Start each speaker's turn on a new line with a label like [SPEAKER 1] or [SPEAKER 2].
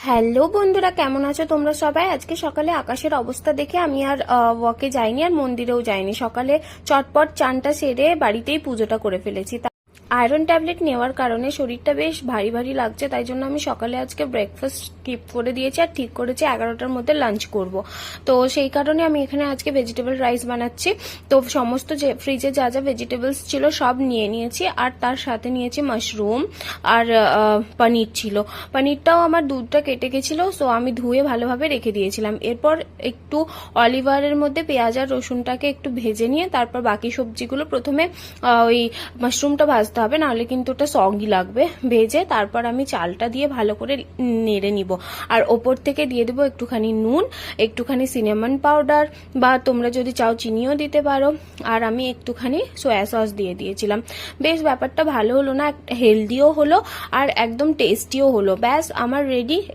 [SPEAKER 1] Hello বন্ধুরা, কেমন আছো তোমরা সবাই? আজকে সকালে আকাশের অবস্থা দেখে আমি আর ওয়াকে যাইনি, আর মন্দিরেও যাইনি। সকালে চটপট চানটা সেরে বাড়িতেই পুজোটা করে ফেলেছি। আয়রন ট্যাবলেট নেওয়ার কারণে শরীরটা বেশ ভারী ভারী লাগছে, তাই জন্য আমি সকালে আজকে ব্রেকফাস্ট স্কিপ করে দিয়েছি আর ঠিক করেছি 11টার মধ্যে লাঞ্চ করব। তো সেই কারণে আমি এখানে আজকে ভেজিটেবল রাইস বানাচ্ছি। তো সমস্ত যে ফ্রিজে যা যা ভেজিটেবলস ছিল সব নিয়ে নিয়েছি, আর তার সাথে নিয়েছি মাশরুম আর পনির ছিল। পনিরটাও আমার দুধটা কেটে গেছিলো, সো আমি ধুয়ে ভালোভাবে রেখে দিয়েছিলাম। এরপর একটু অলিভ অয়েলের মধ্যে পেঁয়াজ আর রসুনটাকে একটু ভেজে নিয়ে তারপর বাকি সবজিগুলো প্রথমে ওই মাশরুমটা ভাজতে হবে, নাহলে কিন্তু ওটা সগি লাগবে। ভেজে তারপর আমি চালটা দিয়ে ভালো করে নেড়ে নিব, আর ওপর থেকে দিয়ে দেবো একটুখানি নুন, একটুখানি সিনেমন পাউডার, বা তোমরা যদি চাও চিনিও দিতে পারো। আর আমি একটুখানি সয়া সস দিয়ে দিয়েছিলাম। বেশ ব্যাপারটা ভালো হলো না, হেলদিও হলো আর একদম টেস্টিও হলো। ব্যাস আমার রেডি।